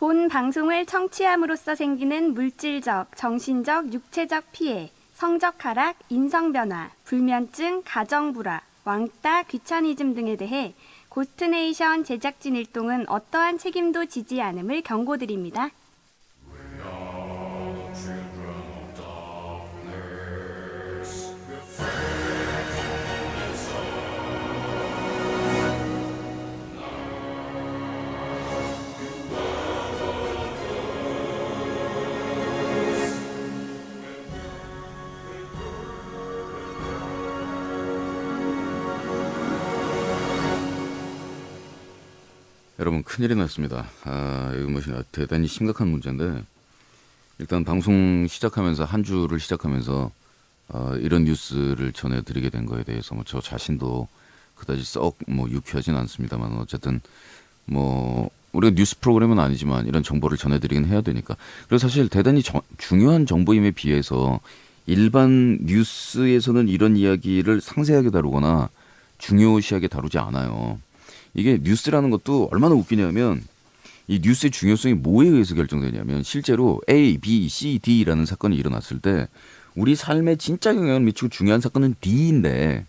본 방송을 청취함으로써 생기는 물질적, 정신적, 육체적 피해, 성적 하락, 인성 변화, 불면증, 가정 불화, 왕따, 귀차니즘 등에 대해 고스트네이션 제작진 일동은 어떠한 책임도 지지 않음을 경고드립니다. 여러분, 큰일이 났습니다. 이거 뭐 대단히 심각한 문제인데, 일단 방송 시작하면서 한 주를 시작하면서 이런 뉴스를 전해드리게 된 거에 대해서 뭐 저 자신도 그다지 썩 뭐 유쾌하진 않습니다만, 어쨌든 뭐 우리가 뉴스 프로그램은 아니지만 이런 정보를 전해드리긴 해야 되니까. 그리고 사실 대단히 중요한 정보임에 비해서 일반 뉴스에서는 이런 이야기를 상세하게 다루거나 중요시하게 다루지 않아요. 이게 뉴스라는 것도 얼마나 웃기냐면, 이 뉴스의 중요성이 뭐에 의해서 결정되냐면, 실제로 A, B, C, D라는 사건이 일어났을 때 우리 삶에 진짜 영향을 미치고 중요한 사건은 D인데,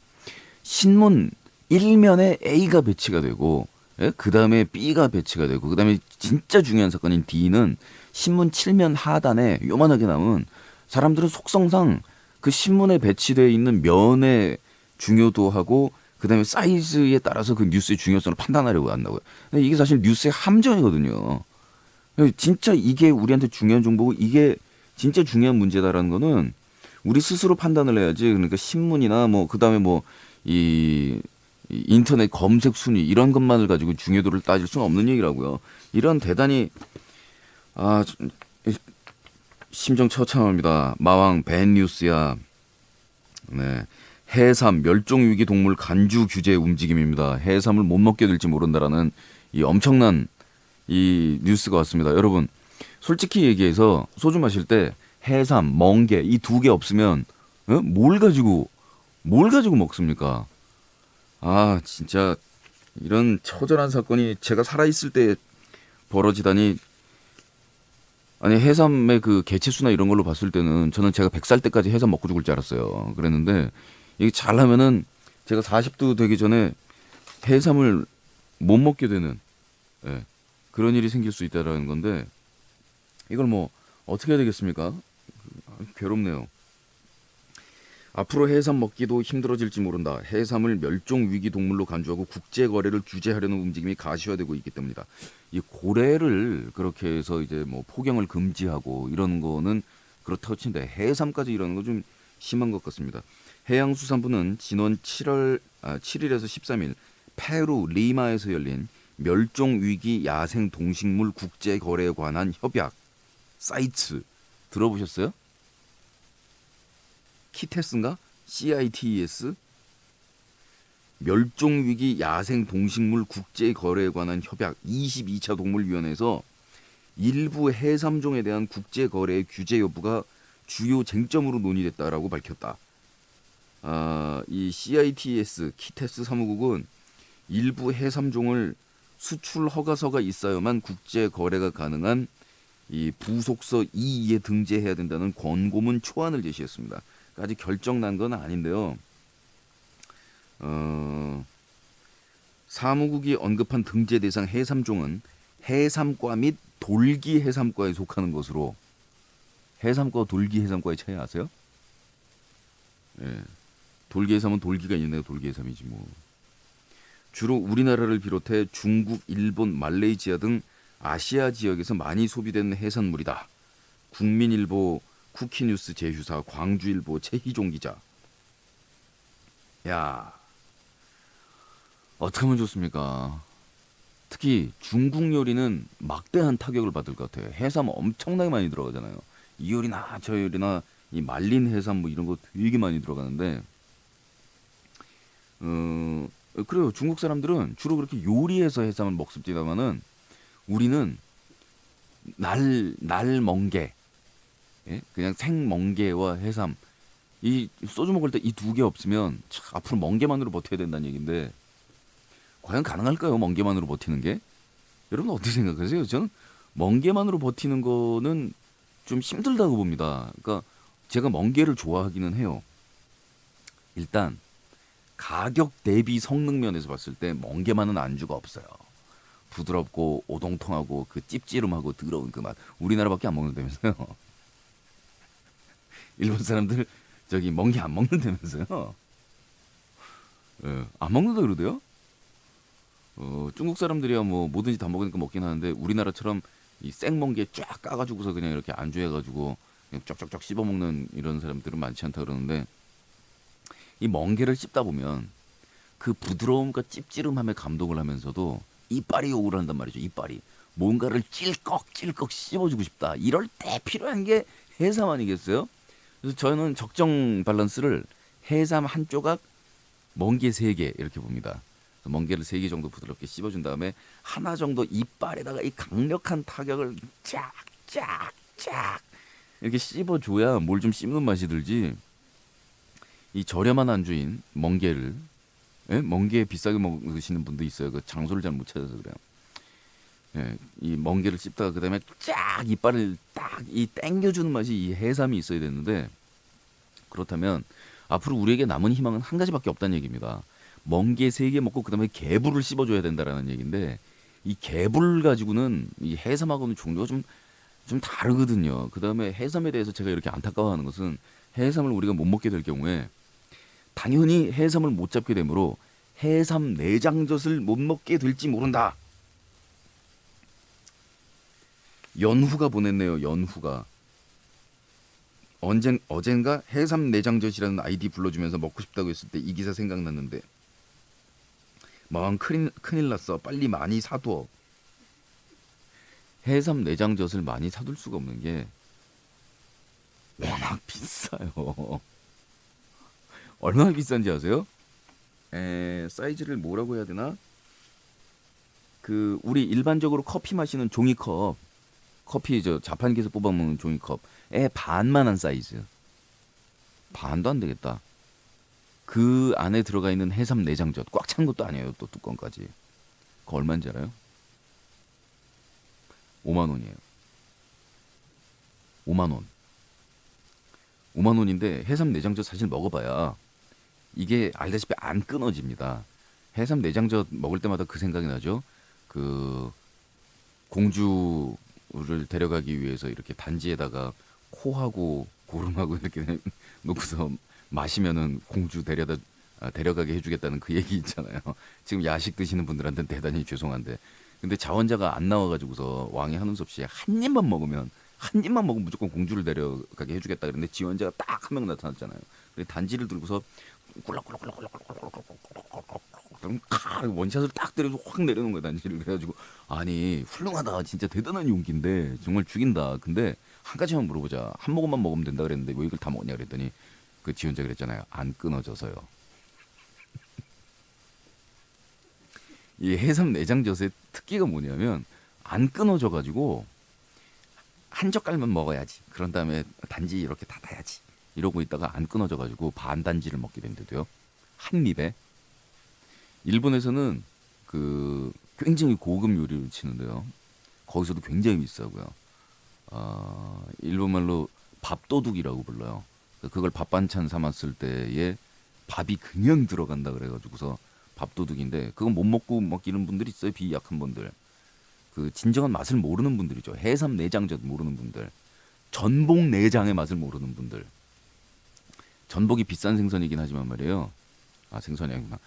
신문 1면에 A가 배치가 되고, 그 다음에 B가 배치가 되고, 그 다음에 진짜 중요한 사건인 D는 신문 7면 하단에 요만하게 남은, 사람들은 속성상 그 신문에 배치되어 있는 면의 중요도하고 그 다음에 사이즈에 따라서 그 뉴스의 중요성을 판단하려고 한다고요. 근데 이게 사실 뉴스의 함정이거든요. 진짜 이게 우리한테 중요한 정보고 이게 진짜 중요한 문제다라는 거는 우리 스스로 판단을 해야지. 그러니까 신문이나 뭐 그 다음에 뭐 이 인터넷 검색 순위 이런 것만을 가지고 중요도를 따질 수는 없는 얘기라고요. 이런 대단히 심정 처참합니다. 마왕 밴 뉴스야. 네. 해삼 멸종위기 동물 간주 규제 움직임입니다. 해삼을 못 먹게 될지 모른다라는 이 엄청난 이 뉴스가 왔습니다. 여러분, 솔직히 얘기해서 소주 마실 때 해삼, 멍게 이 두 개 없으면 뭘 가지고 먹습니까? 진짜 이런 처절한 사건이 제가 살아있을 때 벌어지다니. 아니, 해삼의 그 개체수나 이런 걸로 봤을 때는 저는 제가 100살 때까지 해삼 먹고 죽을 줄 알았어요. 그랬는데 이게 잘하면은 제가 40도 되기 전에 해삼을 못 먹게 되는, 그런 일이 생길 수 있다라는 건데, 이걸 뭐 어떻게 해야 되겠습니까? 괴롭네요. 앞으로 해삼 먹기도 힘들어질지 모른다. 해삼을 멸종위기 동물로 간주하고 국제 거래를 규제하려는 움직임이 가시화되고 있기 때문이다. 이 고래를 그렇게 해서 이제 뭐 포경을 금지하고 이런 거는 그렇다고 치는데, 해삼까지 이러는 거 좀 심한 것 같습니다. 해양수산부는 지난 7일에서 13일 페루 리마에서 열린 멸종위기 야생동식물 국제거래에 관한 협약 사이트 들어보셨어요? 키테스인가? CITES? 멸종위기 야생동식물 국제거래에 관한 협약 22차 동물위원회에서 일부 해삼종에 대한 국제거래의 규제 여부가 주요 쟁점으로 논의됐다라고 밝혔다. 이 CITES 키테스 사무국은 일부 해삼종을 수출 허가서가 있어야만 국제 거래가 가능한 이 부속서 2에 등재해야 된다는 권고문 초안을 제시했습니다. 아직 결정 난 건 아닌데요. 사무국이 언급한 등재 대상 해삼종은 해삼과 및 돌기 해삼과에 속하는 것으로. 해삼과 돌기 해삼과의 차이 아세요? 돌기 해삼은 돌기가 있네요. 돌기 해삼이지 뭐. 주로 우리나라를 비롯해 중국, 일본, 말레이시아 등 아시아 지역에서 많이 소비되는 해산물이다. 국민일보 쿠키뉴스 제휴사, 광주일보 최희종 기자. 야, 어떻게 하면 좋습니까? 특히 중국 요리는 막대한 타격을 받을 것 같아요. 해삼 엄청나게 많이 들어가잖아요. 이 요리나 저 요리나 이 말린 해삼 뭐 이런 거 되게 많이 들어가는데, 그래요. 중국 사람들은 주로 그렇게 요리해서 해삼을 먹습니다만은 우리는 날멍게, 그냥 생멍게와 해삼, 이 소주 먹을 때 이 두 개 없으면 앞으로 멍게만으로 버텨야 된다는 얘기인데, 과연 가능할까요? 멍게만으로 버티는 게? 여러분 어떻게 생각하세요? 저는 멍게만으로 버티는 거는 좀 힘들다고 봅니다. 그러니까 제가 멍게를 좋아하기는 해요. 일단 가격 대비 성능 면에서 봤을 때 멍게만은 안주가 없어요. 부드럽고 오동통하고 그 찝찌름하고 더러운 그 맛. 우리나라밖에 안 먹는다면서요. 일본 사람들 저기 멍게 안 먹는다면서요. 예, 안 먹는다 그러대요. 중국 사람들이야 뭐 뭐든지 다 먹으니까 먹긴 하는데 우리나라처럼 이 생멍게 쫙 까가지고서 그냥 이렇게 안주해가지고 그냥 쫙쫙쫙 씹어 먹는 이런 사람들은 많지 않다 그러는데 이 멍게를 씹다 보면 그 부드러움과 찝찝함에 감동을 하면서도 이빨이 욕을 한단 말이죠. 이빨이 뭔가를 찔꺽찔꺽 씹어주고 싶다. 이럴 때 필요한 게 해삼 아니겠어요? 그래서 저는 적정 밸런스를 해삼 한 조각, 멍게 세 개 이렇게 봅니다. 멍게를 세 개 정도 부드럽게 씹어준 다음에 하나 정도 이빨에다가 이 강력한 타격을 쫙쫙쫙 이렇게 씹어줘야 뭘 좀 씹는 맛이 들지. 이 저렴한 안주인 멍게를 예? 멍게 비싸게 먹으시는 분도 있어요. 그 장소를 잘 못 찾아서 그래요. 예, 이 멍게를 씹다가 그다음에 쫙 이빨을 딱 이 땡겨주는 맛이 이 해삼이 있어야 되는데 그렇다면 앞으로 우리에게 남은 희망은 한 가지밖에 없다는 얘기입니다. 멍게 세 개 먹고 그다음에 개불을 씹어줘야 된다라는 얘기인데 이 개불 가지고는 이 해삼하고는 종류가 좀 다르거든요. 그다음에 해삼에 대해서 제가 이렇게 안타까워하는 것은 해삼을 우리가 못 먹게 될 경우에 당연히 해삼을 못 잡게 되므로 해삼 내장젓을 못 먹게 될지 모른다. 연후가 보냈네요. 연후가. 어젠가 해삼 내장젓이라는 아이디 불러주면서 먹고 싶다고 했을 때 이 기사 생각났는데 마음 큰일 났어. 빨리 많이 사둬. 해삼 내장젓을 많이 사둘 수가 없는 게 워낙 비싸요. 얼마나 비싼지 아세요? 사이즈를 뭐라고 해야 되나? 그 우리 일반적으로 커피 마시는 종이컵, 커피 저 자판기에서 뽑아 먹는 종이컵에 반만한 사이즈. 반도 안 되겠다. 그 안에 들어가 있는 해삼 내장젓 꽉 찬 것도 아니에요. 또 뚜껑까지. 그거 얼마인지 알아요? 5만 원이에요. 5만 원. 5만 원인데 해삼 내장젓 사실 먹어봐야 이게 알다시피 안 끊어집니다. 해삼 내장젓 먹을 때마다 그 생각이 나죠. 그 공주를 데려가기 위해서 이렇게 단지에다가 코하고 고름하고 이렇게 놓고서 마시면은 공주 데려가게 해주겠다는 그 얘기 있잖아요. 지금 야식 드시는 분들한테는 대단히 죄송한데, 근데 자원자가 안 나와가지고서 왕이 하는 수 없이 한 입만 먹으면 무조건 공주를 데려가게 해주겠다 그랬는데 지원자가 딱 한 명 나타났잖아요. 그래 단지를 들고서 꿀럭꿀럭꿀럭꿀럭꿀럭꿀럭 원샷을 딱 때려서 확 내려놓은 거야 단지를. 그래가지고 아니 훌륭하다 진짜 대단한 용기인데 정말 죽인다. 근데 한 가지만 물어보자. 한 모금만 먹으면 된다 그랬는데 왜 이걸 다 먹냐 그랬더니 그 지원자 그랬잖아요. 안 끊어져서요. 이 해삼 내장젓의 특기가 뭐냐면 안 끊어져 가지고 한 젓갈만 먹어야지. 그런 다음에 단지 이렇게 닫아야지. 이러고 있다가 안 끊어져 가지고 반 단지를 먹게 된대도요. 한 입에. 일본에서는 그 굉장히 고급 요리를 치는데요. 거기서도 굉장히 비싸고요. 일본말로 밥도둑이라고 불러요. 그걸 밥 반찬 삼았을 때에 밥이 그냥 들어간다 그래가지고서 밥도둑인데 그건 못 먹고 먹기는 분들이 있어요. 비 약한 분들. 그 진정한 맛을 모르는 분들이죠. 해삼 내장젓 모르는 분들. 전복 내장의 맛을 모르는 분들. 전복이 비싼 생선이긴 하지만 말이에요. 아 생선이 아니구나.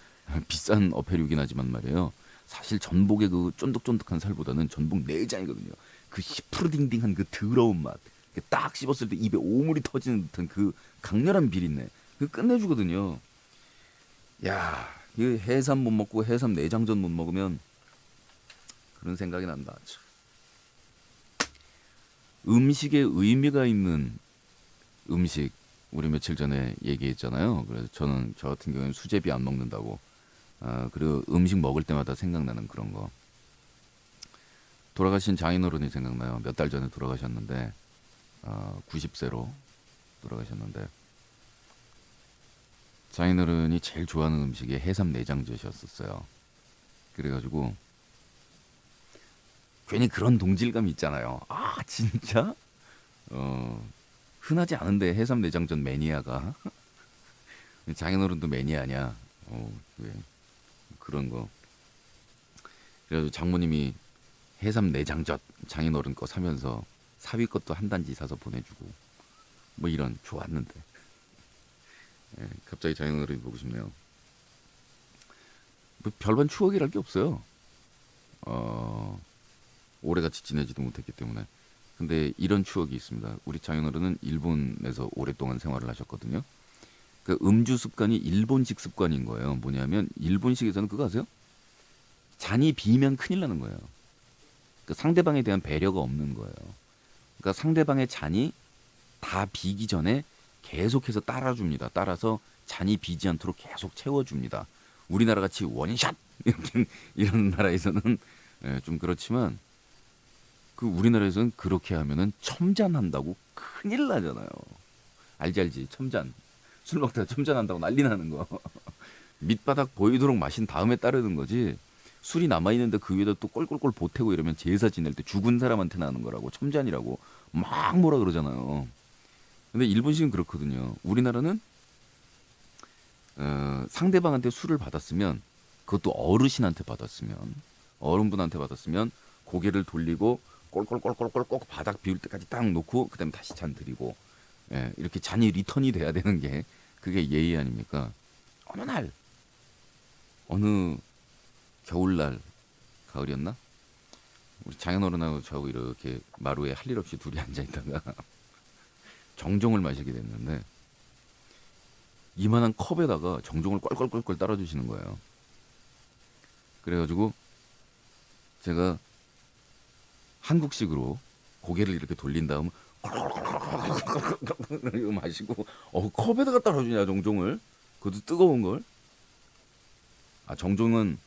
비싼 어패류긴 하지만 말이에요. 사실 전복의 그 쫀득쫀득한 살보다는 전복 내장이거든요. 그 시푸르딩딩한 그 더러운 맛. 딱 씹었을 때 입에 오물이 터지는 듯한 그 강렬한 비린내. 그 끝내주거든요. 야, 이 해삼 못 먹고 해삼 내장젓 못 먹으면 그런 생각이 난다. 참. 음식에 의미가 있는 음식 우리 며칠 전에 얘기했잖아요. 그래서 저 같은 경우는 수제비 안 먹는다고. 그리고 음식 먹을 때마다 생각나는 그런 거. 돌아가신 장인어른이 생각나요. 몇 달 전에 돌아가셨는데 90세로 돌아가셨는데 장인어른이 제일 좋아하는 음식이 해삼 내장젓이었었어요. 그래가지고 괜히 그런 동질감이 있잖아요. 아 진짜 흔하지 않은데 해삼 내장전 매니아가 장인어른도 매니아냐? 왜 그런 거. 그래도 장모님이 해삼 내장젓 장인어른 거 사면서 사위 것도 한 단지 사서 보내주고 뭐 이런 좋았는데. 예, 갑자기 장인어른이 보고 싶네요. 뭐 별반 추억이랄 게 없어요. 오래같이 지내지도 못했기 때문에. 근데 이런 추억이 있습니다. 우리 장인어른은 일본에서 오랫동안 생활을 하셨거든요. 그 음주 습관이 일본식 습관인 거예요. 뭐냐면 일본식에서는 그거 아세요? 잔이 비면 큰일 나는 거예요. 그 상대방에 대한 배려가 없는 거예요. 그러니까 상대방의 잔이 다 비기 전에 계속해서 따라줍니다. 따라서 잔이 비지 않도록 계속 채워줍니다. 우리나라 같이 원샷 이런 나라에서는 예, 좀 그렇지만 그 우리나라에서는 그렇게 하면은 첨잔한다고 큰일 나잖아요. 알지 첨잔. 술 먹다가 첨잔한다고 난리 나는 거. 밑바닥 보이도록 마신 다음에 따르는 거지. 술이 남아있는데 그 위에다 또 꼴꼴꼴 보태고 이러면 제사 지낼 때 죽은 사람한테 나는 거라고 첨잔이라고 막 뭐라 그러잖아요. 근데 일본식은 그렇거든요. 우리나라는 상대방한테 술을 받았으면 그것도 어르신한테 받았으면 어른분한테 받았으면 고개를 돌리고 꼴꼴꼴꼴꼴 바닥 비울 때까지 딱 놓고 그다음에 다시 잔 드리고 예, 이렇게 잔이 리턴이 돼야 되는 게 그게 예의 아닙니까? 어느 날 어느 겨울날 가을이었나? 우리 장인어른하고 저하고 이렇게 마루에 할 일 없이 둘이 앉아 있다가 정종을 마시게 됐는데 이만한 컵에다가 정종을 껄껄껄껄 따라주시는 거예요. 그래가지고 제가 한국식으로 고개를 이렇게 돌린 다음 이거 마시고 컵에다가 따라주냐 정종을 그것도 뜨거운 걸. 아 정종은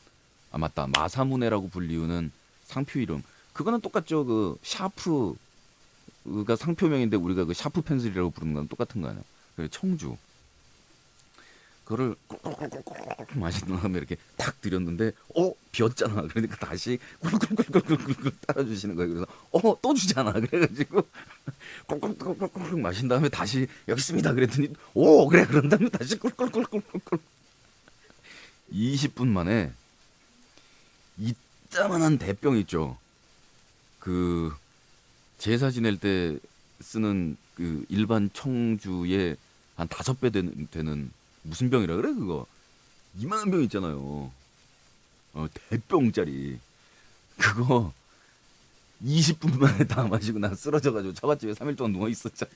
아 맞다 마사무네라고 불리우는 상표 이름 그거는 똑같죠. 그 샤프가 상표명인데 우리가 그 샤프 펜슬이라고 부르는 건 똑같은 거 아니야. 그래 청주 그거를 꿀꿀꿀꿀 마신 다음에 이렇게 탁 들였는데 비었잖아. 그러니까 다시 꿀꿀꿀꿀꿀 따라주시는 거예요. 그래서 또 주잖아. 그래가지고 꿀꿀꿀꿀꿀 마신 다음에 다시 여기 있습니다. 그랬더니 그래 그런 다음에 다시 꿀꿀꿀꿀꿀 20분 만에 이따만한 대병 있죠. 그 제사 지낼 때 쓰는 그 일반 청주의 한 5배 되는 무슨 병이라 그래 그거 이만한 병 있잖아요. 대병짜리 그거 20분 만에 다 마시고 나 쓰러져가지고 처갓집에 3일 동안 누워 있었잖아.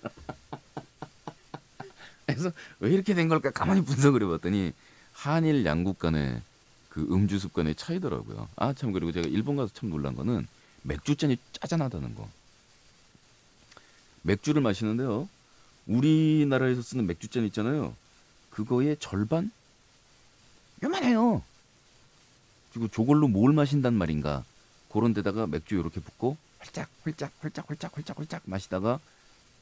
그래서 왜 이렇게 된 걸까 가만히 분석을 해봤더니 한일 양국 간의 그 음주 습관의 차이더라고요. 아 참 그리고 제가 일본 가서 참 놀란 거는 맥주잔이 짜잔하다는 거. 맥주를 마시는데요. 우리나라에서 쓰는 맥주잔 있잖아요. 그거의 절반? 요만해요. 그리고 저걸로 뭘 마신단 말인가. 그런 데다가 맥주 이렇게 붓고 홀짝 마시다가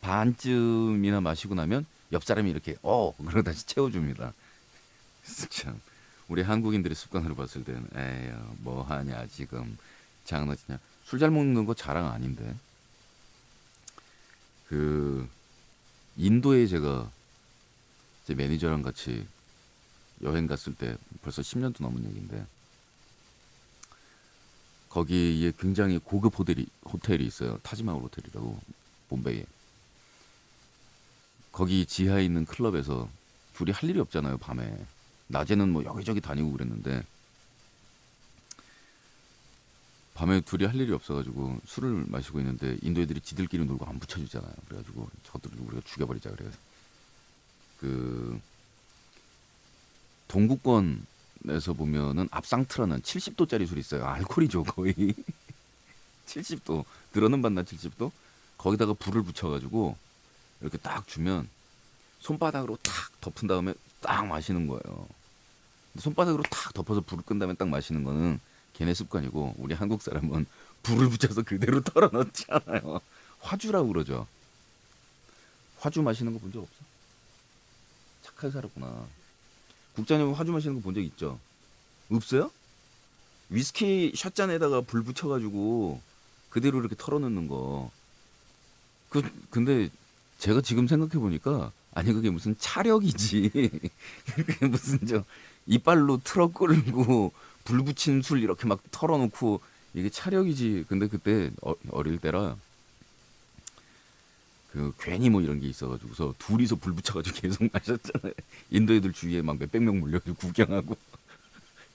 반쯤이나 마시고 나면 옆 사람이 이렇게 그러고 다시 채워줍니다. 참 우리 한국인들의 습관으로 봤을 때는 에휴 뭐 하냐 지금 장난치냐. 술 잘 먹는 거 자랑 아닌데. 그 인도에 제가 제 매니저랑 같이 여행 갔을 때 벌써 10년도 넘은 얘기인데 거기에 굉장히 고급 호텔이 있어요. 타지마을 호텔이라고 봄베이에. 거기 지하에 있는 클럽에서 둘이 할 일이 없잖아요. 밤에. 낮에는 뭐 여기저기 다니고 그랬는데 밤에 둘이 할 일이 없어가지고 술을 마시고 있는데 인도 애들이 지들끼리 놀고 안 붙여주잖아요. 그래가지고 저들을 우리가 죽여버리자 그래서 그 동구권에서 보면은 압상트라는 70도짜리 술이 있어요. 알코올이죠 거의. 70도 들어는 봤나 70도 거기다가 불을 붙여가지고 이렇게 딱 주면 손바닥으로 탁 덮은 다음에 딱 마시는 거예요. 손바닥으로 탁 덮어서 불을 끈 다음에 딱 마시는 거는 걔네 습관이고 우리 한국 사람은 불을 붙여서 그대로 털어넣지 않아요. 화주라고 그러죠. 화주 마시는 거 본 적 없어? 착하게 살았구나. 국장님 화주 마시는 거 본 적 있죠? 없어요? 위스키 샷잔에다가 불 붙여가지고 그대로 이렇게 털어놓는 거. 근데 제가 지금 생각해 보니까 아니 그게 무슨 차력이지. 그게 무슨 저 이빨로 트럭 끌고 불 붙인 술 이렇게 막 털어놓고 이게 차력이지. 근데 그때 어릴 때라 그 괜히 뭐 이런 게 있어가지고서 둘이서 불 붙여가지고 계속 마셨잖아요. 인도 애들 주위에 막 몇백 명 몰려서 구경하고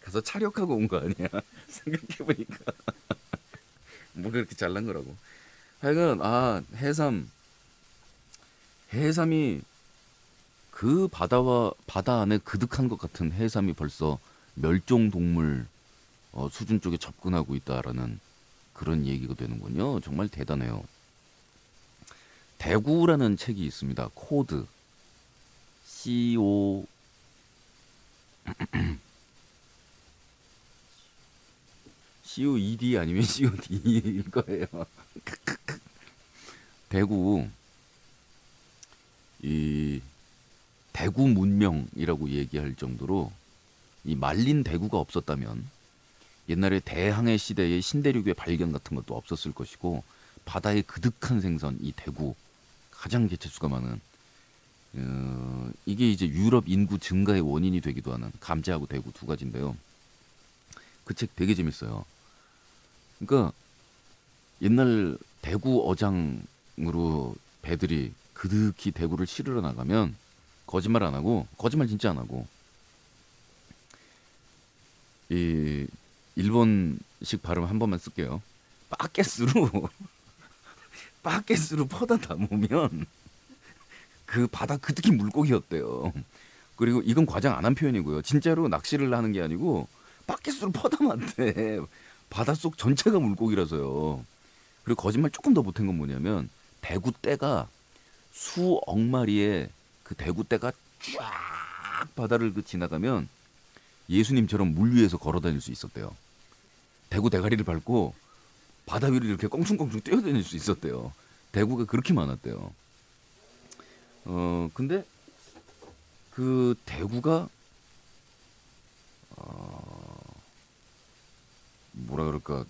가서 차력하고 온 거 아니야. 생각해 보니까 뭐가 그렇게 잘난 거라고. 하여간 해삼이 그 바다 안에 그득한 것 같은 해삼이 벌써 멸종 동물 수준 쪽에 접근하고 있다라는 그런 얘기가 되는군요. 정말 대단해요. 대구라는 책이 있습니다. 코드 CO COED 아니면 COD일 거예요. 대구 이 대구 문명이라고 얘기할 정도로 이 말린 대구가 없었다면 옛날에 대항해 시대의 신대륙의 발견 같은 것도 없었을 것이고 바다의 그득한 생선 이 대구 가장 개체수가 많은 이게 이제 유럽 인구 증가의 원인이 되기도 하는 감자하고 대구 두 가지인데요. 그 책 되게 재밌어요. 그러니까 옛날 대구 어장으로 배들이 그득히 대구를 실으러 나가면 거짓말 안 하고 거짓말 진짜 안 하고 이 일본식 발음 한 번만 쓸게요. 빠켓으로 빠켓으로 퍼다 담으면 그 바다 그득히 물고기였대요. 그리고 이건 과장 안 한 표현이고요. 진짜로 낚시를 하는 게 아니고 빠켓으로 퍼다 놨대. 바닷속 전체가 물고기라서요. 그리고 거짓말 조금 더 못한 건 뭐냐면 대구 떼가 수억 마리의 그 대구 떼가 쫙 바다를 지나가면 예수님처럼 물 위에서 걸어 다닐 수 있었대요. 대구 대가리를 밟고 바다 위를 이렇게 껑충껑충 뛰어다닐 수 있었대요. 대구가 그렇게 많았대요. 근데 그 대구가 뭐라 그럴까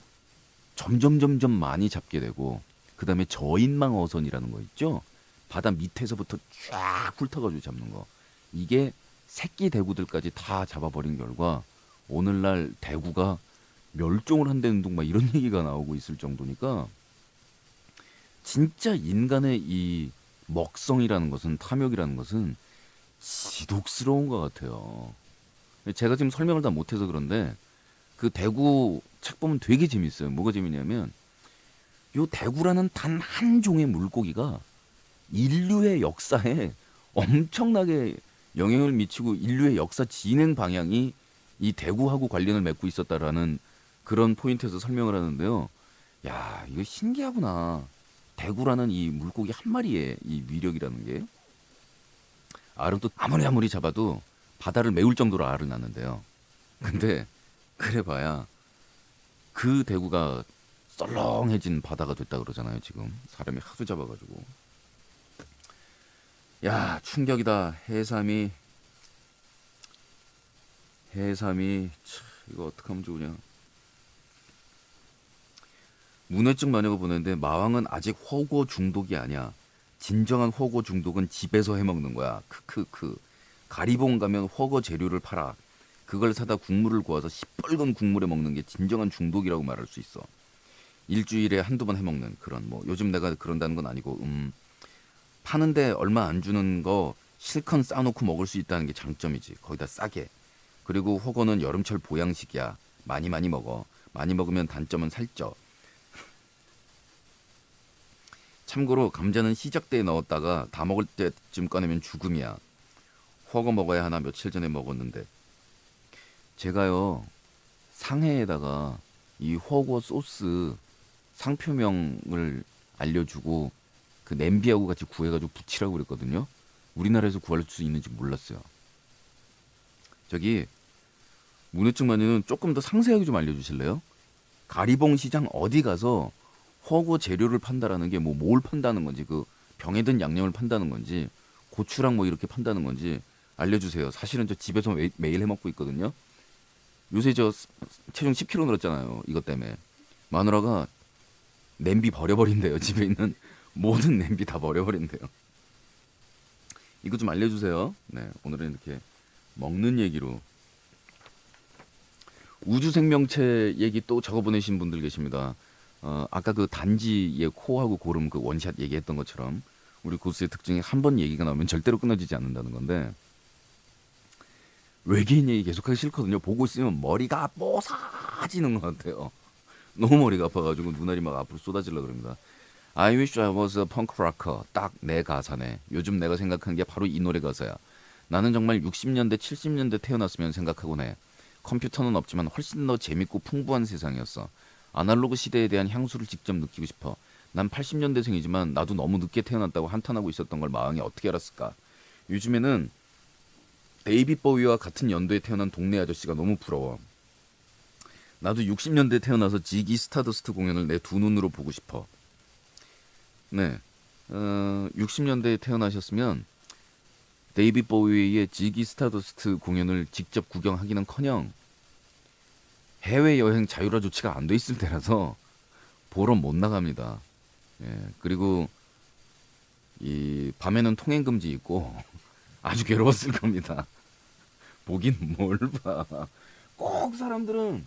점점 많이 잡게 되고 그 다음에 저인망 어선이라는 거 있죠. 바다 밑에서부터 쫙 훑어가지고 잡는 거. 이게 새끼 대구들까지 다 잡아버린 결과 오늘날 대구가 멸종을 한다는 둥 막 이런 얘기가 나오고 있을 정도니까 진짜 인간의 이 먹성이라는 것은 탐욕이라는 것은 지독스러운 것 같아요. 제가 지금 설명을 다 못해서 그런데 그 대구 책 보면 되게 재밌어요. 뭐가 재밌냐면 요 대구라는 단 한 종의 물고기가 인류의 역사에 엄청나게 영향을 미치고 인류의 역사 진행 방향이 이 대구하고 관련을 맺고 있었다라는 그런 포인트에서 설명을 하는데요. 야, 이거 신기하구나. 대구라는 이 물고기 한 마리의 이 위력이라는 게 알은 또 아무리 잡아도 바다를 메울 정도로 알을 낳는데요. 근데 그래봐야 그 대구가 썰렁해진 바다가 됐다 그러잖아요. 지금 사람이 하도 잡아가지고. 야, 충격이다. 해삼이 이거 어떡하면 좋으냐. 문해증 마녀가 보냈는데 마왕은 아직 허거 중독이 아니야. 진정한 허거 중독은 집에서 해먹는 거야. 크크크. 가리봉 가면 허거 재료를 팔아. 그걸 사다 국물을 구워서 시뻘건 국물에 먹는 게 진정한 중독이라고 말할 수 있어. 일주일에 한두 번 해먹는 그런 뭐 요즘 내가 그런다는 건 아니고 파는데 얼마 안 주는 거 실컷 싸놓고 먹을 수 있다는 게 장점이지. 거기다 싸게. 그리고 허거는 여름철 보양식이야. 많이 먹어. 많이 먹으면 단점은 살쪄. 참고로 감자는 시작대에 넣었다가 다 먹을 때쯤 꺼내면 죽음이야. 허거 먹어야 하나 며칠 전에 먹었는데 제가요 상해에다가 이 허거 소스 상표명을 알려주고 그 냄비하고 같이 구해가지고 붙이라고 그랬거든요. 우리나라에서 구할 수 있는지 몰랐어요. 저기 문해증 마녀는 조금 더 상세하게 좀 알려주실래요? 가리봉 시장 어디 가서 허거 재료를 판다라는 게 뭐 뭘 판다는 건지 그 병에 든 양념을 판다는 건지 고추랑 뭐 이렇게 판다는 건지 알려주세요. 사실은 저 집에서 매일 해먹고 있거든요. 요새 저 체중 10kg 늘었잖아요. 이것 때문에 마누라가 냄비 버려버린대요. 집에 있는 모든 냄비 다 버려버린대요. 이거 좀 알려주세요. 네, 오늘은 이렇게 먹는 얘기로 우주 생명체 얘기 또 적어 보내신 분들 계십니다. 아까 그 단지의 코하고 고름 그 원샷 얘기했던 것처럼 우리 고스의 특징이 한 번 얘기가 나오면 절대로 끊어지지 않는다는 건데 외계인 얘기 계속하기 싫거든요. 보고 있으면 머리가 뽀사지는 것 같아요. 너무 머리가 아파가지고 눈알이 막 앞으로 쏟아질라 그럽니다. I wish I was a punk rocker. 딱 내 가사네. 요즘 내가 생각하는 게 바로 이 노래 가사야. 나는 정말 60년대 70년대 태어났으면 생각하곤 해. 컴퓨터는 없지만 훨씬 더 재밌고 풍부한 세상이었어. 아날로그 시대에 대한 향수를 직접 느끼고 싶어. 난 80년대생이지만 나도 너무 늦게 태어났다고 한탄하고 있었던 걸 마왕이 어떻게 알았을까. 요즘에는 데이빗 보위와 같은 연도에 태어난 동네 아저씨가 너무 부러워. 나도 60년대 태어나서 지기 스타더스트 공연을 내 두 눈으로 보고 싶어. 네, 60년대에 태어나셨으면 데이빗 보위의 지기 스타더스트 공연을 직접 구경하기는커녕 해외여행 자유화 조치가 안 돼 있을 때라서 보러 못 나갑니다. 예, 그리고 이 밤에는 통행 금지 있고 아주 괴로웠을 겁니다. 보긴 뭘 봐. 꼭 사람들은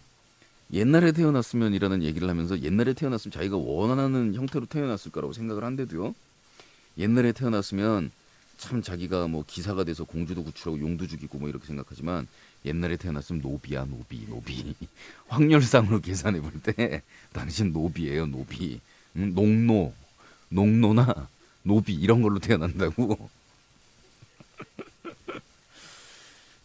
옛날에 태어났으면이라는 얘기를 하면서 옛날에 태어났으면 자기가 원하는 형태로 태어났을 거라고 생각을 한대도요. 옛날에 태어났으면 참 자기가 뭐 기사가 돼서 공주도 구출하고 용도 죽이고 뭐 이렇게 생각하지만 옛날에 태어났으면 노비야 노비. 확률상으로 계산해 볼 때 당신 노비예요 노비. 농노나 노비 이런 걸로 태어난다고.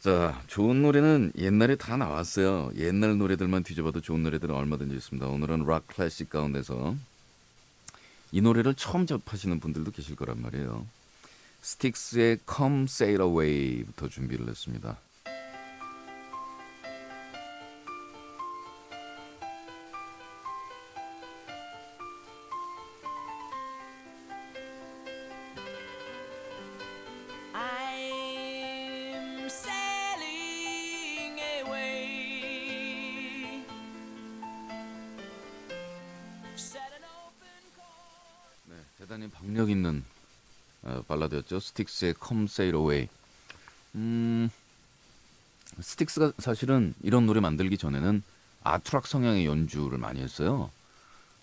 자, 좋은 노래는 옛날에 다 나왔어요. 옛날 노래들만 뒤져봐도 좋은 노래들은 얼마든지 있습니다. 오늘은 락 클래식 가운데서 이 노래를 처음 접하시는 분들도 계실 거란 말이에요. 스틱스의 Come Sail Away부터 준비를 했습니다. I'm sailing away. Set an open course. 네, 대단히 박력 있는 발라드였죠. 스틱스의 Come Sail Away. 스틱스가 사실은 이런 노래 만들기 전에는 아트락 성향의 연주를 많이 했어요.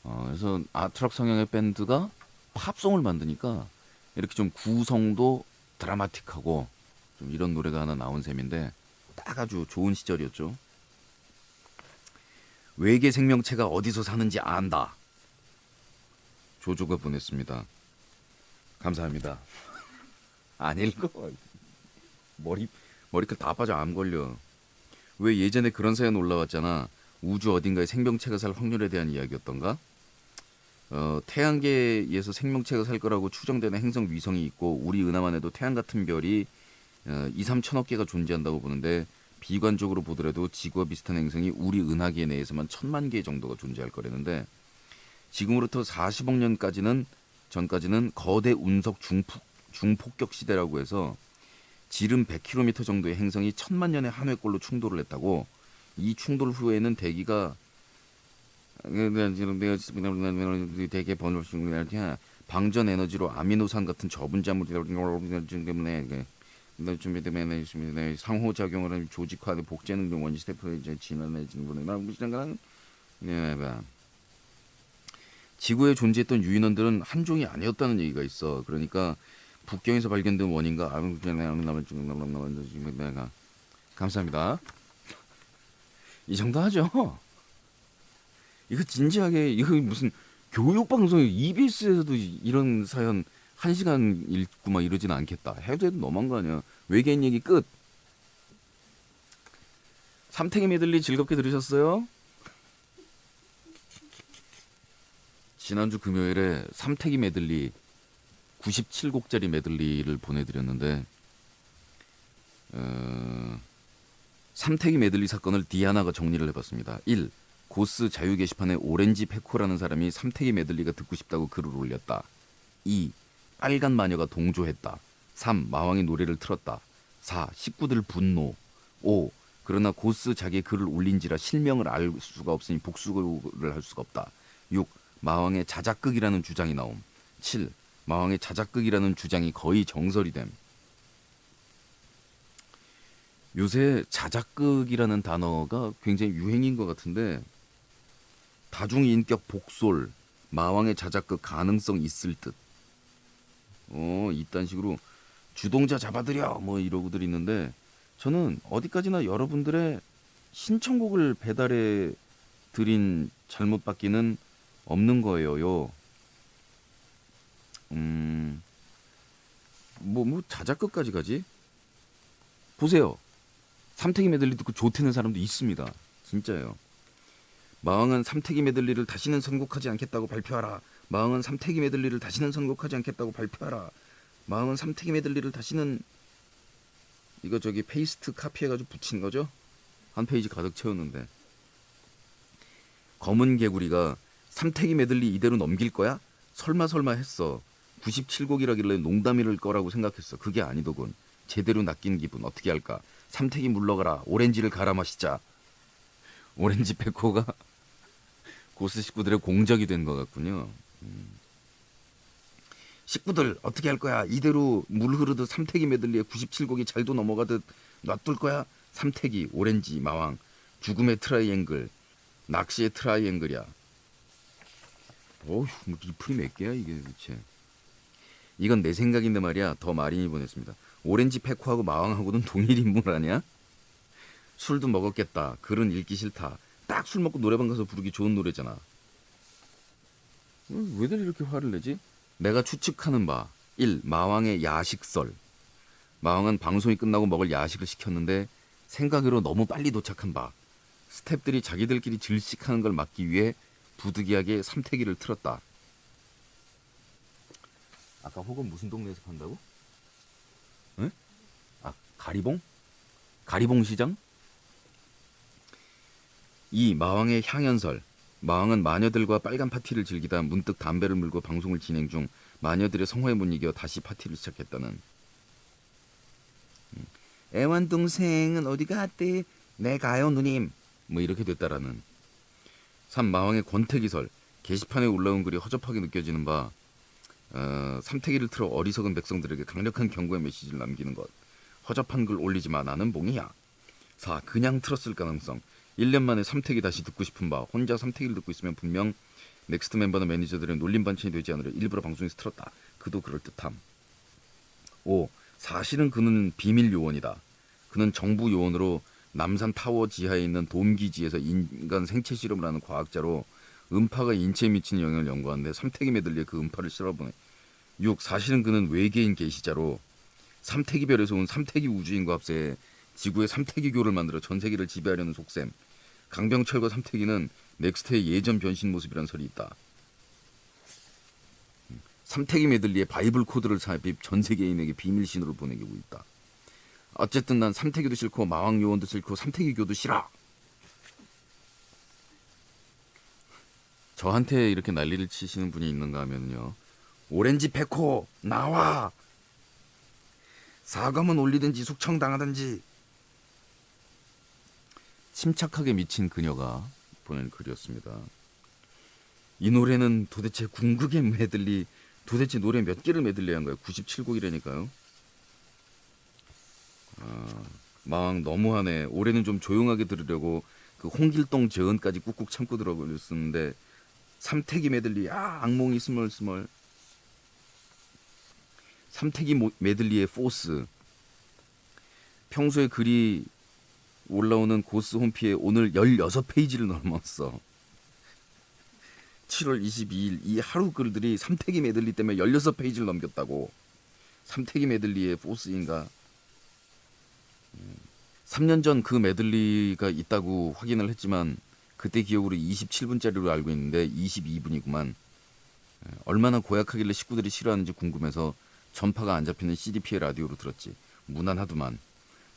그래서 아트락 성향의 밴드가 팝송을 만드니까 이렇게 좀 구성도 드라마틱하고 좀 이런 노래가 하나 나온 셈인데 딱 아주 좋은 시절이었죠. 외계 생명체가 어디서 사는지 안다. 조조가 보냈습니다. 감사합니다. 안 읽어. 머리칼 다 빠져 암 걸려. 왜 예전에 그런 사연 올라왔잖아. 우주 어딘가에 생명체가 살 확률에 대한 이야기였던가? 태양계에서 생명체가 살 거라고 추정되는 행성 위성이 있고 우리 은하만 해도 태양 같은 별이 2, 3천억 개가 존재한다고 보는데 비관적으로 보더라도 지구와 비슷한 행성이 우리 은하계 내에서만 1,000만 개 정도가 존재할 거라는데 지금으로부터 40억 년 전까지는 거대 운석 중폭격 시대라고 해서 지름 100km 정도의 행성이 1,000만 년에 한 회꼴로 충돌을 했다고. 이 충돌 후에는 대기가 대개 방전 에너지로 아미노산 같은 저분자물 때문에 준비되면 상호작용을 하는 조직화 복제능 원시 스태프에 진화해지는 거는 지구에 존재했던 유인원들은 한 종이 아니었다는 얘기가 있어. 그러니까 북경에서 발견된 원인과 감사합니다. 이 정도 하죠. 이거 진지하게 이거 무슨 교육 방송 EBS에서도 이런 사연 1시간 읽고 막 이러지는 않겠다. 해도 너무한 거 아니야. 외계인 얘기 끝. 삼탱이 메들리 즐겁게 들으셨어요? 지난주 금요일에 삼태기 메들리 97곡짜리 메들리를 보내드렸는데 삼태기 메들리 사건을 디아나가 정리를 해봤습니다. 1. 고스 자유 게시판에 오렌지 페코라는 사람이 삼태기 메들리가 듣고 싶다고 글을 올렸다. 2. 빨간 마녀가 동조했다. 3. 마왕이 노래를 틀었다. 4. 식구들 분노. 5. 그러나 고스 자기의 글을 올린지라 실명을 알 수가 없으니 복수를 할 수가 없다. 6. 마왕의 자작극이라는 주장이 나옴. 7. 마왕의 자작극이라는 주장이 거의 정설이 됨. 요새 자작극이라는 단어가 굉장히 유행인 것 같은데 다중인격 복솔, 마왕의 자작극 가능성 있을 듯. 이딴 식으로 주동자 잡아들여 뭐 이러고들 있는데 저는 어디까지나 여러분들의 신청곡을 배달해 드린 잘못밖에는 없는 거예요. 뭐 자작극까지 가지? 보세요. 삼태기 메들리 듣고 좋다는 사람도 있습니다. 진짜요. 마왕은 삼태기 메들리를 다시는 선곡하지 않겠다고 발표하라. 마왕은 삼태기 메들리를 다시는 선곡하지 않겠다고 발표하라. 마왕은 삼태기 메들리를 다시는 이거 저기 페이스트 카피해가지고 붙인 거죠? 한 페이지 가득 채웠는데 검은 개구리가 삼태기 메들리 이대로 넘길 거야? 설마 했어. 97곡이라길래 농담일 거라고 생각했어. 그게 아니더군. 제대로 낚인 기분 어떻게 할까? 삼태기 물러가라. 오렌지를 갈아 마시자. 오렌지 백호가 고스 식구들의 공적이 된 것 같군요. 식구들 어떻게 할 거야? 이대로 물 흐르듯 삼태기 메들리에 97곡이 잘도 넘어가듯 놔둘 거야? 삼태기, 오렌지, 마왕, 죽음의 트라이앵글, 낚시의 트라이앵글이야. 어휴, 뭐 리플이 몇 개야 이게 도대체. 이건 내 생각인데 말이야. 더 마린이 보냈습니다. 오렌지 페코하고 마왕하고는 동일 인물 아니야? 술도 먹었겠다. 글은 읽기 싫다. 딱 술 먹고 노래방 가서 부르기 좋은 노래잖아. 왜들 이렇게 화를 내지? 내가 추측하는 바 1. 마왕의 야식설. 마왕은 방송이 끝나고 먹을 야식을 시켰는데 생각으로 너무 빨리 도착한 바 스탭들이 자기들끼리 질식하는 걸 막기 위해 부득이하게 삼태기를 틀었다. 아까 혹은 무슨 동네에서 판다고? 응? 아, 가리봉? 가리봉 시장? 2. 마왕의 향연설. 마왕은 마녀들과 빨간 파티를 즐기다 문득 담배를 물고 방송을 진행 중 마녀들의 성화에 못 이겨 다시 파티를 시작했다는. 애완동생은 어디 갔대? 네 가요 누님. 뭐 이렇게 됐다라는. 3. 마왕의 권태기설. 게시판에 올라온 글이 허접하게 느껴지는 바 삼태기를 틀어 어리석은 백성들에게 강력한 경고의 메시지를 남기는 것. 허접한 글 올리지 마. 나는 봉이야. 4. 그냥 틀었을 가능성. 1년 만에 삼태기 다시 듣고 싶은 바 혼자 삼태기를 듣고 있으면 분명 넥스트 멤버나 매니저들의 놀림반찬이 되지 않으려 일부러 방송에서 틀었다. 그도 그럴듯함. 5. 사실은 그는 비밀 요원이다. 그는 정부 요원으로 남산 타워 지하에 있는 돔기지에서 인간 생체 실험을 하는 과학자로 음파가 인체에 미치는 영향을 연구하는데 삼태기 메들리에 그 음파를 실어보내. 6. 사실은 그는 외계인 계시자로 삼태기별에서 온 삼태기 우주인과 합세해 지구의 삼태기교를 만들어 전 세계를 지배하려는 속셈. 강병철과 삼태기는 넥스트의 예전 변신 모습이란 설이 있다. 삼태기 메들리에 바이블 코드를 삽입 전 세계인에게 비밀 신호를 보내기고 있다. 어쨌든 난 삼태기도 싫고 마왕 요원도 싫고 삼태기교도 싫어. 저한테 이렇게 난리를 치시는 분이 있는가 하면요. 오렌지 페코 나와. 사과문 올리든지 숙청당하든지. 침착하게 미친 그녀가 보낸 글이었습니다. 이 노래는 도대체 궁극의 메들리 도대체 노래 몇 개를 메들리 한 거예요? 97곡이라니까요. 마왕 너무하네. 올해는 좀 조용하게 들으려고 그 홍길동 재언까지 꾹꾹 참고 들어버렸었는데 삼태기 메들리 악몽이 스멀스멀. 삼태기 메들리의 포스. 평소에 글이 올라오는 고스 홈피에 오늘 16페이지를 넘었어. 7월 22일 이 하루 글들이 삼태기 메들리 때문에 16페이지를 넘겼다고. 삼태기 메들리의 포스인가. 3년 전 그 메들리가 있다고 확인을 했지만 그때 기억으로 27분짜리로 알고 있는데 22분이구만. 얼마나 고약하길래 식구들이 싫어하는지 궁금해서 전파가 안 잡히는 CDP의 라디오로 들었지. 무난하더만.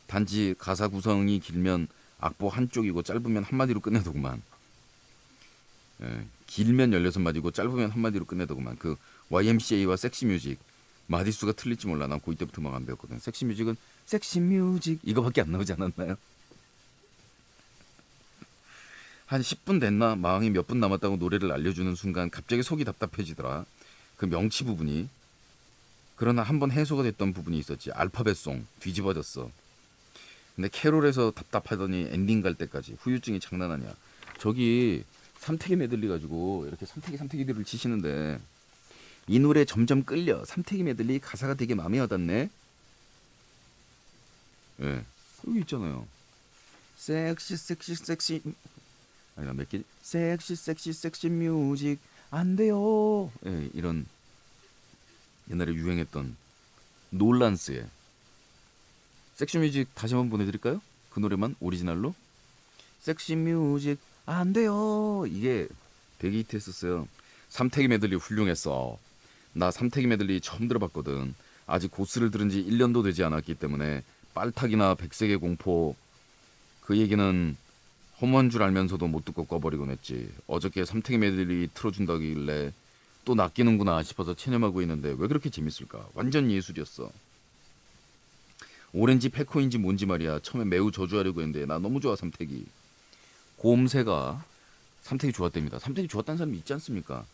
단지 가사 구성이 길면 악보 한쪽이고 짧으면 한마디로 끝내더구만. 길면 16마디고 짧으면 한마디로 끝내더구만. 그 YMCA와 섹시뮤직 마디수가 틀릴지 몰라. 난 고2 때부터 막 안 배웠거든. 섹시뮤직은 섹시뮤직 이거밖에 안 나오지 않았나요? 한 10분 됐나 마왕이 몇 분 남았다고 노래를 알려주는 순간 갑자기 속이 답답해지더라. 그 명치 부분이. 그러나 한번 해소가 됐던 부분이 있었지. 알파벳송 뒤집어졌어. 근데 캐롤에서 답답하더니 엔딩 갈 때까지 후유증이 장난 아니야. 저기 삼태기 메들리 가지고 이렇게 삼태기들을 치시는데 이 노래 점점 끌려. 삼태기 메들리 가사가 되게 마음에 와닿네. 예, 여기 있잖아요. 섹시 아니 몇 개? 섹시 뮤직 안 돼요. 예, 이런 옛날에 유행했던 놀란스의 섹시 뮤직 다시 한번 보내드릴까요? 그 노래만 오리지널로. 섹시 뮤직 안 돼요. 이게 되게 히트했었어요. 삼태기 메들리 훌륭했어. 나 삼태기 메들리 처음 들어봤거든. 아직 고스를 들은 지 1년도 되지 않았기 때문에 빨탁이나 백색의 공포 그 얘기는 험한 줄 알면서도 못 듣고 꺼버리곤 했지. 어저께 삼태기 메들리 틀어준다길래 또 낚이는구나 싶어서 체념하고 있는데 왜 그렇게 재밌을까? 완전 예술이었어. 오렌지 페코인지 뭔지 말이야. 처음에 매우 저주하려고 했는데 나 너무 좋아 삼태기. 곰새가 삼태기 좋았답니다. 삼태기 좋았다는 사람이 있지 않습니까?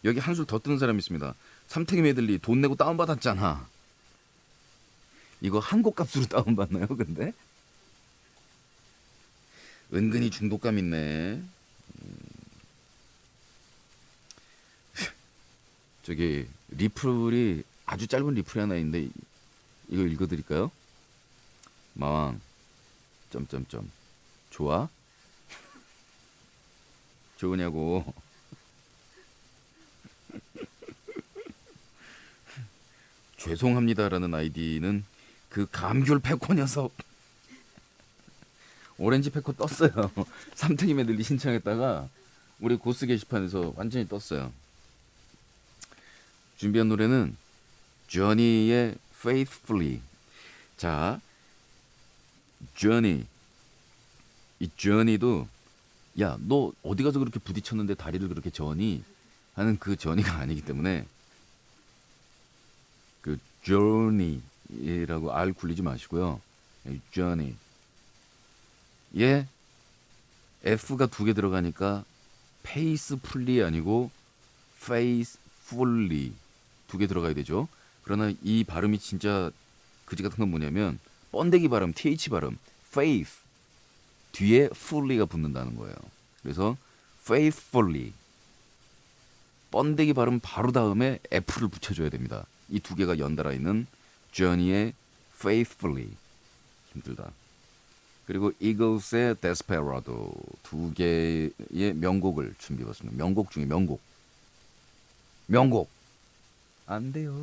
여기 한술 더 뜨는 사람이 있습니다. 삼태기 메들리 돈 내고 다운받았잖아. 이거 한국 값으로 다운받나요 근데? 은근히 중독감 있네. 저기 리플이 아주 짧은 리플이 하나 있는데 이거 읽어드릴까요? 마왕 점점점 좋아? 좋으냐고. 죄송합니다라는 아이디는 그 감귤 패코 녀석. 오렌지 패코 떴어요. 삼태기 메들리 신청했다가 우리 고스 게시판에서 완전히 떴어요. 준비한 노래는 조니의 Faithfully. 자, 조니. 이 조니도 야, 너 어디 가서 그렇게 부딪혔는데 다리를 그렇게 저니? 하는 그 저니가 아니기 때문에 그 조니라고 R 굴리지 마시고요. 조니. 예, F가 두 개 들어가니까 페이스풀리 아니고 페이스풀리 두 개 들어가야 되죠. 그러나 이 발음이 진짜 그지 같은 건 뭐냐면 번데기 발음, TH 발음, faith 뒤에 fully가 붙는다는 거예요. 그래서 faithfully 번데기 발음 바로 다음에 F를 붙여줘야 됩니다. 이 두 개가 연달아 있는 Journey의 faithfully. 힘들다. 그리고 이글스의 Desperado 두 개의 명곡을 준비해봤습니다. 명곡 중에 명곡. 안 돼요.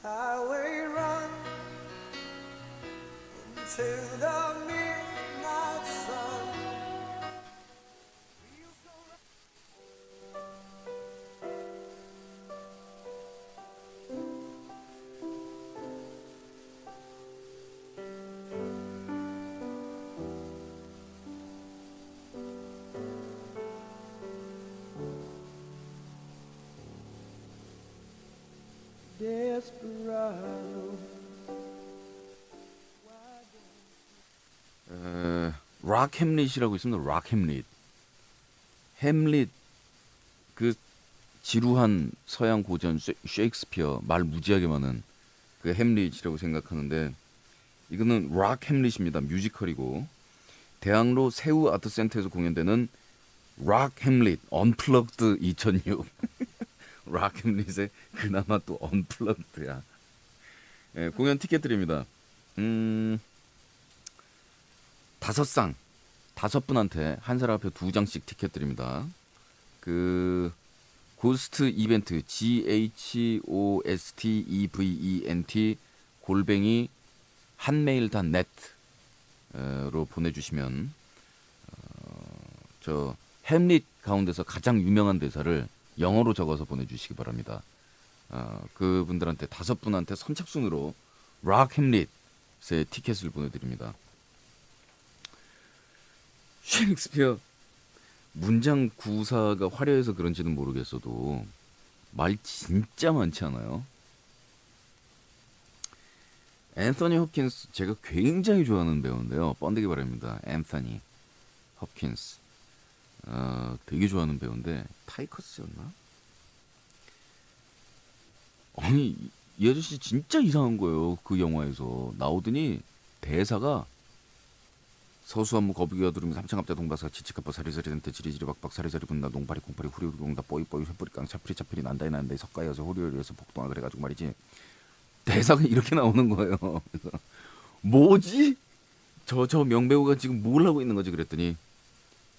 Highway run into the midnight sun. Desperado. 락 햄릿이라고 있습니다. 락 햄릿. 햄릿 그 지루한 서양 고전 셰익스피어 말 무지하게 많은 그 햄릿이라고 생각하는데 이거는 락 햄릿입니다. 뮤지컬이고 대학로 새우 아트센터에서 공연되는 락 햄릿 언플러그드 2006. 락 햄릿의 그나마 또 언플러그드야. 예, 공연 티켓 드립니다. 5쌍 5분한테 한 사람 앞에 2장씩 티켓 드립니다. 그 고스트 이벤트 GHOSTEVENT 골뱅이 한메일.net로 보내주시면 저 햄릿 가운데서 가장 유명한 대사를 영어로 적어서 보내주시기 바랍니다. 그분들한테 5분한테 선착순으로 락 햄릿의 티켓을 보내드립니다. 셰익스피어 문장 구사가 화려해서 그런지는 모르겠어도 말 진짜 많지 않아요? 앤서니 홉킨스 제가 굉장히 좋아하는 배우인데요. 번데기 바랍니다. 앤서니 홉킨스 되게 좋아하는 배우인데 타이커스였나? 아니 이 아저씨 진짜 이상한 거예요. 그 영화에서 나오더니 대사가 서수한무 거북이가 두루미 삼천갑자 동박사 지치카빠 사리사리 덴테 지리지리 박박 사리사리 분다 농파리 콩파리 후리후리 공다 뽀이뽀이 쇠뿌리깡 차프리 차프리 난다이 난다이 석가여서 호리호리해서 복동아 그래가지고 말이지 대사가 이렇게 나오는 거예요. 그래서 뭐지? 저 명배우가 지금 뭘 하고 있는 거지 그랬더니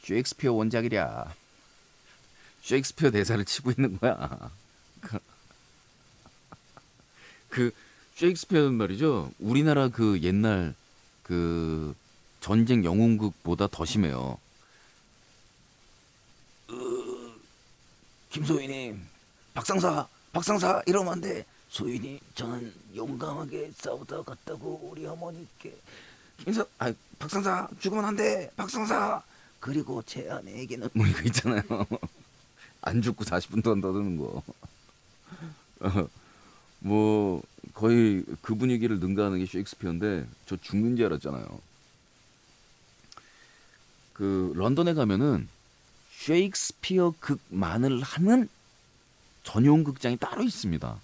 셰익스피어 원작이랴. 셰익스피어 대사를 치고 있는 거야. 그 셰익스피어는 말이죠. 우리나라 그 옛날 그 전쟁 영웅극보다 더 심해요. 김소희님, 박상사 이러면 안 돼. 소희님, 저는 용감하게 싸우다 갔다고 우리 어머니께 박상사 죽으면 안 돼. 박상사. 그리고 제 아내에게는 뭐 이거 있잖아요. 안 죽고 40분 동안 떠드는 거. 뭐 거의 그 분위기를 능가하는 게 셰익스피어인데 저 죽는 줄 알았잖아요. 그 런던에 가면은 셰익스피어 극만을 하는 전용 극장이 따로 있습니다.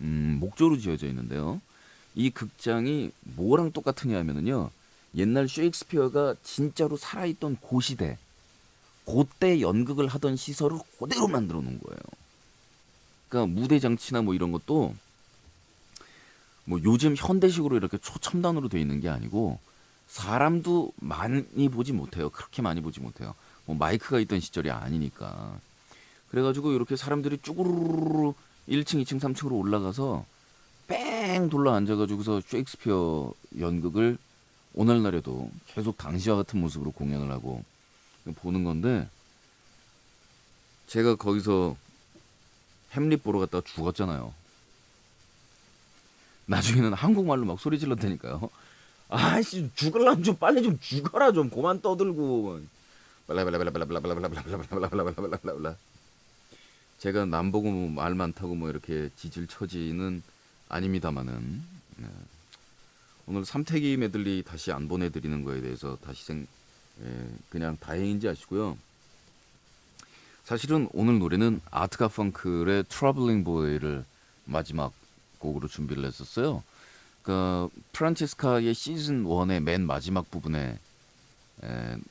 목조로 지어져 있는데요. 이 극장이 뭐랑 똑같으냐 하면은요. 옛날 셰익스피어가 진짜로 살아있던 고시대, 그때 연극을 하던 시설을 그대로 만들어 놓은 거예요. 그러니까 무대 장치나 뭐 이런 것도 뭐 요즘 현대식으로 이렇게 초첨단으로 돼 있는 게 아니고 사람도 많이 보지 못해요. 그렇게 많이 보지 못해요. 뭐 마이크가 있던 시절이 아니니까. 그래가지고 이렇게 사람들이 쭈구르르 1층, 2층, 3층으로 올라가서 뺑 돌러 앉아가지고서 셰익스피어 연극을 오늘날에도 계속 당시와 같은 모습으로 공연을 하고 보는 건데 제가 거기서 햄릿 보러 갔다가 죽었잖아요. 나중에는 한국말로 막 소리 질렀다니까요. 아이씨 죽을라면 좀 빨리 좀 죽어라 좀 그만 떠들고 발라발라발라발라발라발라발라발라발라발라발라발라 제가 남보고 말 많다고 뭐 이렇게 지질 처지는 아닙니다만은 오늘 삼태기 메들리 다시 안 보내드리는 거에 대해서 다시 그냥 다행인지 아시고요. 사실은 오늘 노래는 아트 가펑클의 트러블링 보이를 마지막 곡으로 준비를 했었어요. 그 프란체스카의 시즌 1의 맨 마지막 부분에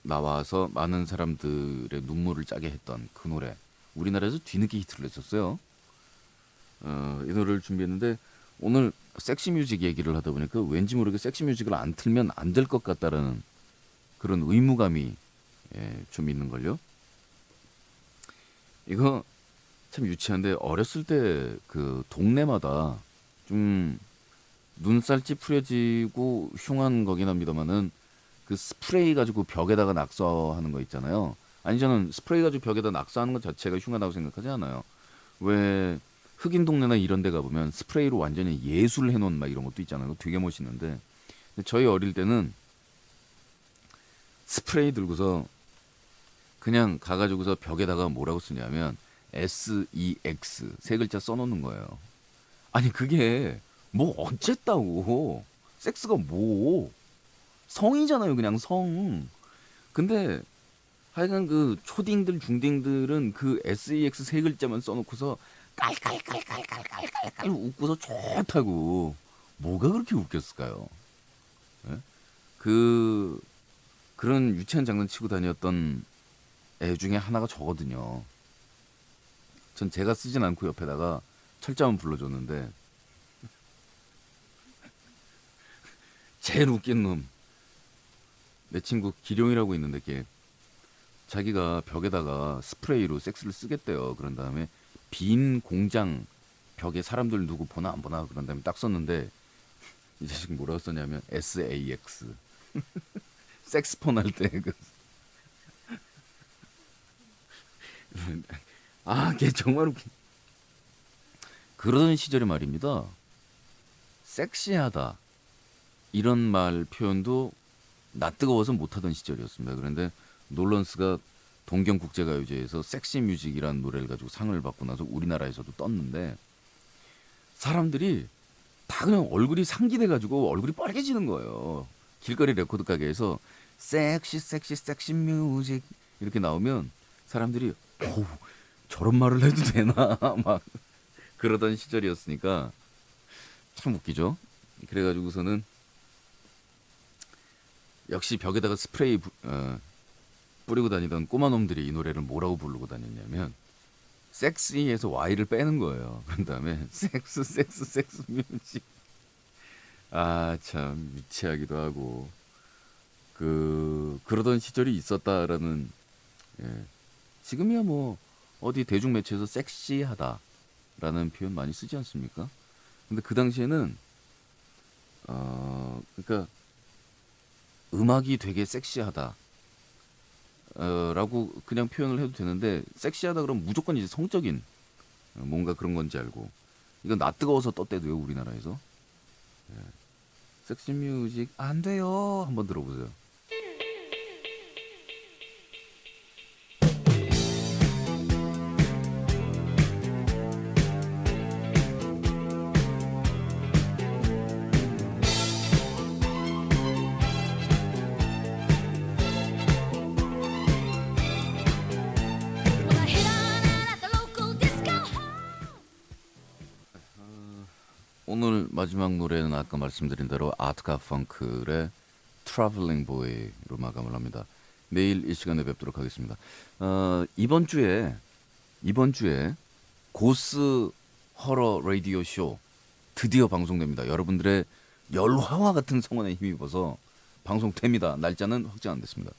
나와서 많은 사람들의 눈물을 짜게 했던 그 노래. 우리나라에서 뒤늦게 히트를 했었어요. 이 노래를 준비했는데 오늘 섹시 뮤직 얘기를 하다 보니까 왠지 모르게 섹시 뮤직을 안 틀면 안 될 것 같다라는 그런 의무감이 좀 있는걸요. 이거 참 유치한데 어렸을 때 그 동네마다 좀 눈살 찌푸려지고 흉한 거긴 합니다만은 그 스프레이 가지고 벽에다가 낙서하는 거 있잖아요. 아니 저는 스프레이 가지고 벽에다 낙서하는 것 자체가 흉하다고 생각하지 않아요. 왜 흑인 동네나 이런 데 가보면 스프레이로 완전히 예술 해놓은 막 이런 것도 있잖아요. 되게 멋있는데 저희 어릴 때는 스프레이 그냥 가가지고서 벽에다가 뭐라고 쓰냐면 SEX 세 글자 써놓는 거예요. 아니 그게 뭐 어쨌다고. 섹스가 뭐 성이잖아요. 그냥 성. 근데 하여간 그 초딩들 중딩들은 그 SEX 세 글자만 써놓고서 깔깔깔깔깔깔깔 웃고서 좋다고. 뭐가 그렇게 웃겼을까요? 예? 그런 유치한 장난치고 다녔던 애 중에 하나가 저거든요. 전 제가 쓰진 않고 옆에다가 철자만 불러줬는데 제일 웃긴 놈. 내 친구 기룡이라고 있는데 걔 자기가 벽에다가 스프레이로 섹스를 쓰겠대요. 그런 다음에 빈 공장 벽에 사람들 누구 보나 안 보나 그런 다음에 딱 썼는데 이 자식 뭐라고 썼냐면 SAX 섹스폰 할 때 그 걔 정말 웃긴. 그러던 시절에 말입니다. 섹시하다 이런 말 표현도 낯뜨거워서 못하던 시절이었습니다. 그런데 놀런스가 동경국제가요제에서 섹시 뮤직이라는 노래를 가지고 상을 받고 나서 우리나라에서도 떴는데 사람들이 다 그냥 얼굴이 상기돼 가지고 얼굴이 빨개지는 거예요. 길거리 레코드 가게에서 섹시 뮤직 이렇게 나오면 사람들이 어우, 저런 말을 해도 되나 막 그러던 시절이었으니까 참 웃기죠. 그래가지고서는 역시 벽에다가 스프레이 뿌리고 다니던 꼬마 놈들이 이 노래를 뭐라고 부르고 다녔냐면 섹시에서 Y를 빼는 거예요. 그런 다음에 섹스 뮤직. 아 참 유치하기도 하고 그러던 시절이 있었다라는. 예. 지금이야 뭐 어디 대중 매체에서 섹시하다라는 표현 많이 쓰지 않습니까? 근데 그 당시에는 그러니까 음악이 되게 섹시하다. 라고 그냥 표현을 해도 되는데 섹시하다 그러면 무조건 이제 성적인 뭔가 그런 건지 알고 이건 나 뜨거워서 떴대도요 우리나라에서. 예. 섹시 뮤직 안 돼요 한번 들어보세요. Well, I hit on out at the local disco hall. 오늘 마지막 노래는 아까 말씀드린 대로 아트가 펑클의 트래블링 보이로 마감을 합니다. 내일 이 시간에 뵙도록 하겠습니다. 이번 주에 고스 허러 라디오 쇼 드디어 방송됩니다. 여러분들의 열화와 같은 성원에 힘입어서 방송됩니다. 날짜는 확정 안 됐습니다.